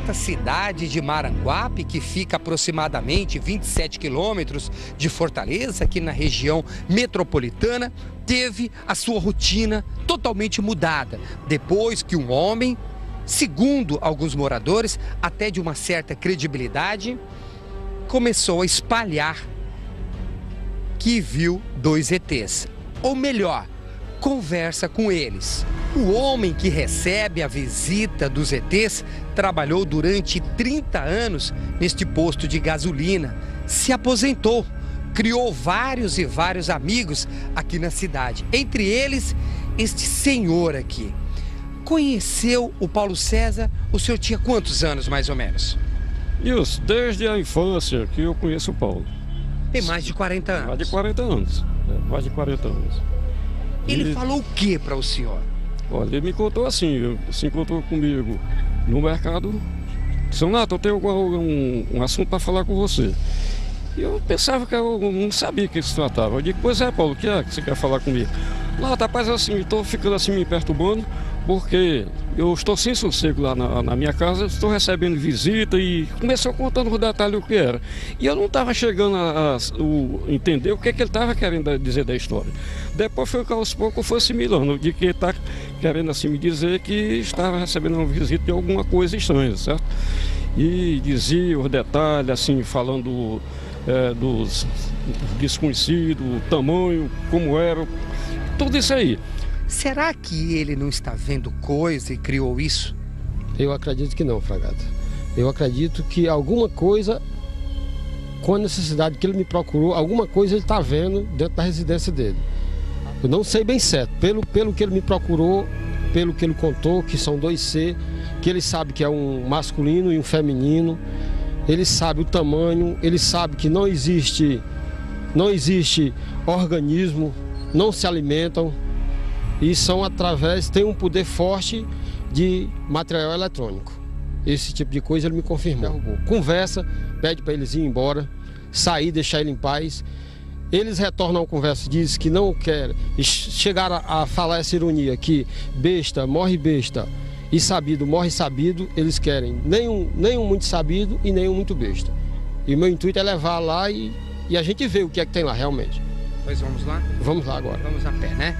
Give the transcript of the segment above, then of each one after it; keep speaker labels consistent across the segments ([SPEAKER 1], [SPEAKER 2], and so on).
[SPEAKER 1] nesta cidade de Maranguape, que fica aproximadamente 27 quilômetros de Fortaleza, aqui na região metropolitana, teve a sua rotina totalmente mudada, depois que um homem, segundo alguns moradores, até de uma certa credibilidade, começou a espalhar que viu 2 ETs. Ou melhor, conversa com eles. O homem que recebe a visita dos ETs trabalhou durante 30 anos neste posto de gasolina, se aposentou, criou vários amigos aqui na cidade, entre eles este senhor aqui. Conheceu o Paulo César, o senhor tinha quantos anos mais ou menos?
[SPEAKER 2] Isso, desde a infância que eu conheço o Paulo.
[SPEAKER 1] Tem mais de 40 anos.
[SPEAKER 2] Mais de 40 anos. Mais de 40 anos.
[SPEAKER 1] Ele falou o que para o senhor?
[SPEAKER 2] Olha, ele me contou assim, se encontrou comigo no mercado. Seu Nato, eu tenho um assunto para falar com você. E eu pensava que eu não sabia o que se tratava. Eu digo, pois é, Paulo, o que é que você quer falar comigo? Lá, rapaz, assim, estou ficando assim me perturbando, porque eu estou sem sossego lá na minha casa, estou recebendo visita e começou contando o detalhe o que era. E eu não estava chegando a entender o que ele estava querendo dizer da história. Depois foi que aos poucos foi assimilando, de que ele está querendo assim me dizer que estava recebendo uma visita de alguma coisa estranha, certo? E dizia os detalhes, assim, falando dos desconhecidos, o tamanho, como era, tudo isso aí.
[SPEAKER 1] Será que ele não está vendo coisa e criou isso?
[SPEAKER 3] Eu acredito que não, Fragata. Eu acredito que alguma coisa, com a necessidade que ele me procurou, alguma coisa ele está vendo dentro da residência dele. Eu não sei bem certo, pelo que ele me procurou, pelo que ele contou, que são 2 C, que ele sabe que é um masculino e um feminino, ele sabe o tamanho, ele sabe que não existe organismo, não se alimentam, e são tem um poder forte de material eletrônico. Esse tipo de coisa ele me confirmou. Conversa, pede para eles ir embora, sair, deixar ele em paz. Eles retornam a conversa, dizem que não querem, chegaram a falar essa ironia, que besta morre besta e sabido morre sabido. Eles querem nenhum muito sabido e nenhum muito besta. E o meu intuito é levar lá e a gente vê o que é que tem lá realmente.
[SPEAKER 1] Pois vamos lá?
[SPEAKER 3] Vamos lá agora.
[SPEAKER 1] Vamos a pé, né?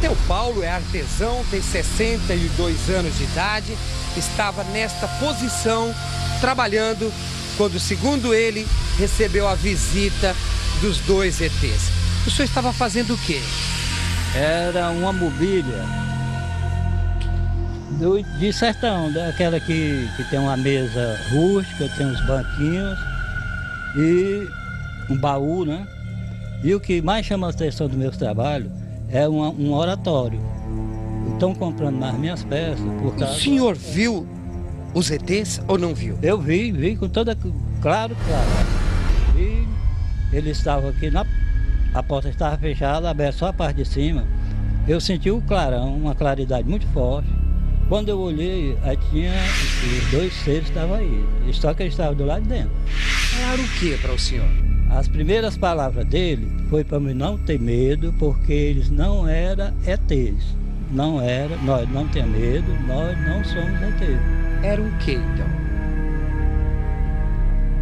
[SPEAKER 1] O Paulo é artesão, tem 62 anos de idade, estava nesta posição trabalhando quando, segundo ele, recebeu a visita dos 2 ETs. O senhor estava fazendo o quê?
[SPEAKER 4] Era uma mobília de sertão, daquela que tem uma mesa rústica, tem uns banquinhos e um baú, né? E o que mais chama a atenção do meu trabalho é um oratório. Estão comprando nas minhas peças por causa...
[SPEAKER 1] O senhor viu os ETs ou não viu?
[SPEAKER 4] Eu vi com toda... Claro. E ele estava aqui, a porta estava fechada, aberta só a parte de cima. Eu senti o clarão, uma claridade muito forte. Quando eu olhei, aí tinha os 2 seres que estavam aí. Só que eles estavam do lado de dentro.
[SPEAKER 1] Falaram o que para o senhor?
[SPEAKER 4] As primeiras palavras dele foi para mim não ter medo, porque eles não eram ETs. Não era, nós não temos medo, nós não somos ETs.
[SPEAKER 1] Era o que então?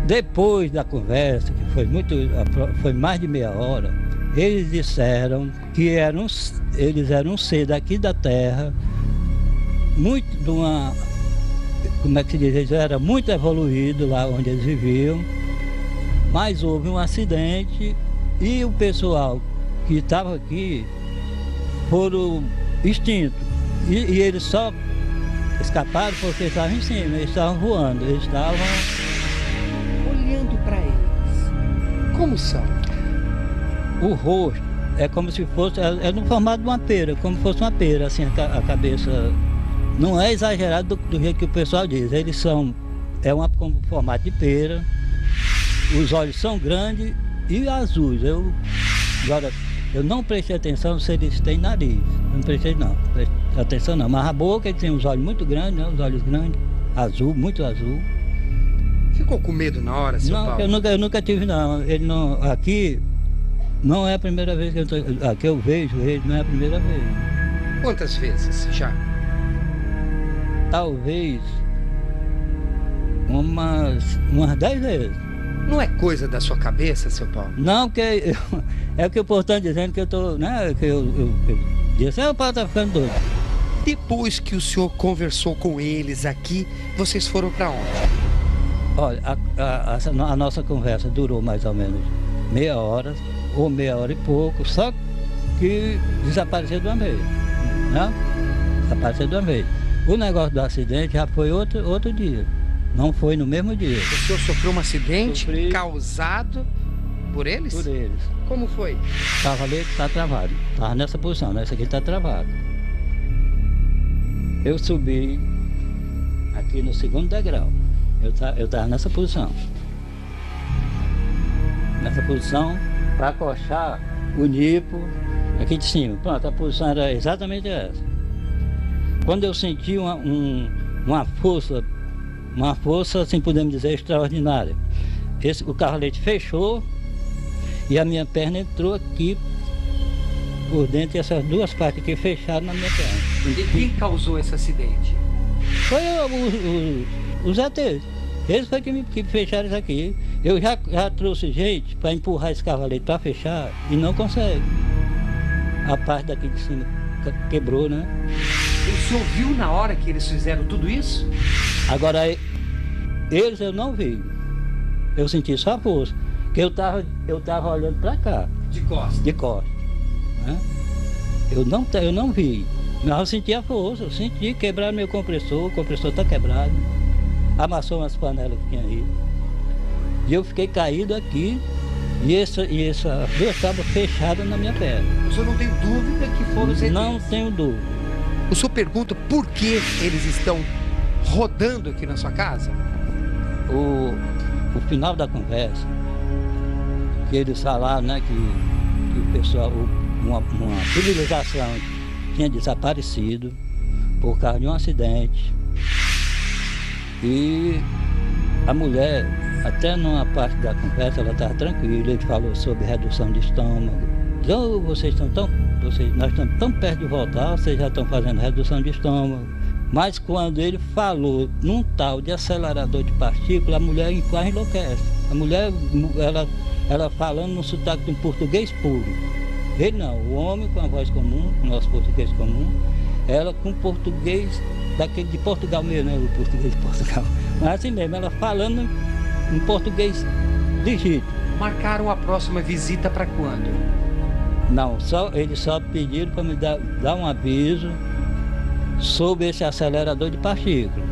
[SPEAKER 4] Depois da conversa, que foi mais de meia hora, eles disseram que eles eram um ser daqui da Terra, muito de uma, como é que se diz, eles eram muito evoluídos lá onde eles viviam, mas houve um acidente e o pessoal que estava aqui foram extintos. E eles só escaparam porque estavam em cima, eles estavam voando, eles estavam...
[SPEAKER 1] Olhando para eles, como são?
[SPEAKER 4] O rosto é como se fosse, é no formato de uma pera, como se fosse uma pera, assim, a cabeça. Não é exagerado do jeito que o pessoal diz, eles são, com formato de pera, os olhos são grandes e azuis. Eu não prestei atenção se eles têm nariz, não prestei atenção não, mas a boca ele tem os olhos muito grandes, né? Os olhos grandes, azul, muito azul.
[SPEAKER 1] Ficou com medo na hora, seu Paulo?
[SPEAKER 4] Eu nunca tive não, aqui não é a primeira vez que eu vejo ele, não é a primeira vez.
[SPEAKER 1] Quantas vezes já?
[SPEAKER 4] Talvez Umas 10 vezes.
[SPEAKER 1] Não é coisa da sua cabeça, seu Paulo?
[SPEAKER 4] Não, porque é o que o povo está dizendo que eu estou, né? Que eu disse, o Paulo está ficando doido.
[SPEAKER 1] Depois que o senhor conversou com eles aqui, vocês foram para onde?
[SPEAKER 4] Olha, a nossa conversa durou mais ou menos meia hora, ou meia hora e pouco, só que desapareceu de uma vez, né? Desapareceu de uma vez. O negócio do acidente já foi outro dia, não foi no mesmo dia.
[SPEAKER 1] O senhor sofreu um acidente causado por eles?
[SPEAKER 4] Por eles.
[SPEAKER 1] Como foi?
[SPEAKER 4] O cavalete está travado, estava nessa posição, nessa aqui está travado. Eu subi aqui no segundo degrau, eu estava nessa posição. Nessa posição, para acochar o nipo aqui de cima. Pronto, a posição era exatamente essa. Quando eu senti uma força, assim podemos dizer, extraordinária. O cavalete fechou e a minha perna entrou aqui por dentro e essas duas partes aqui fecharam na minha perna.
[SPEAKER 1] E quem causou esse acidente?
[SPEAKER 4] Foi os ETs. Eles foi que fecharam isso aqui. Eu já trouxe gente para empurrar esse cavalete para fechar e não consegue. A parte daqui de cima quebrou, né?
[SPEAKER 1] O senhor viu na hora que eles fizeram tudo isso?
[SPEAKER 4] Agora, eles eu não vi. Eu senti só a força. Porque eu tava olhando para cá.
[SPEAKER 1] De costas?
[SPEAKER 4] De costas. Né? Eu não vi. Mas eu senti a força. Eu senti quebrar meu compressor. O compressor está quebrado. Amassou umas panelas que tinha aí. E eu fiquei caído aqui. E essa duas tábuas fechadas na minha perna.
[SPEAKER 1] O senhor não tem dúvida que foram os ETs?
[SPEAKER 4] Não tenho dúvida.
[SPEAKER 1] O senhor pergunta por que eles estão rodando aqui na sua casa?
[SPEAKER 4] O final da conversa, que eles falaram, né, que o pessoal, uma civilização tinha desaparecido por causa de um acidente. E a mulher, até numa parte da conversa, ela estava tranquila, ele falou sobre redução de estômago. Então, nós estamos tão perto de voltar, vocês já estão fazendo redução de estômago. Mas quando ele falou num tal de acelerador de partícula, a mulher quase enlouquece. A mulher, ela falando num sotaque de um português puro. Ele não, o homem com a voz comum, o nosso português comum, ela com português daquele de Portugal mesmo, né? O português de Portugal. Mas assim mesmo, ela falando em português legítimo.
[SPEAKER 1] Marcaram a próxima visita para quando?
[SPEAKER 4] Não, eles só pediram para me dar um aviso sobre esse acelerador de partículas.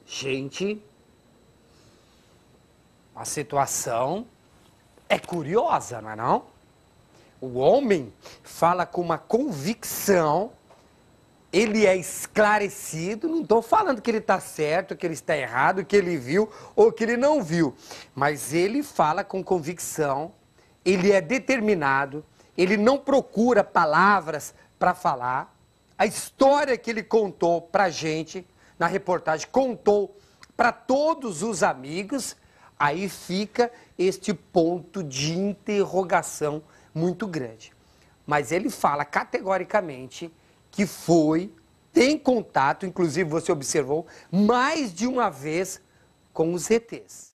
[SPEAKER 1] Gente, a situação é curiosa, não é não? O homem fala com uma convicção, ele é esclarecido, não estou falando que ele está certo, que ele está errado, que ele viu ou que ele não viu, mas ele fala com convicção, ele é determinado, ele não procura palavras para falar. A história que ele contou para a gente, na reportagem, contou para todos os amigos, aí fica este ponto de interrogação muito grande. Mas ele fala categoricamente que tem contato, inclusive você observou, mais de uma vez com os ETs.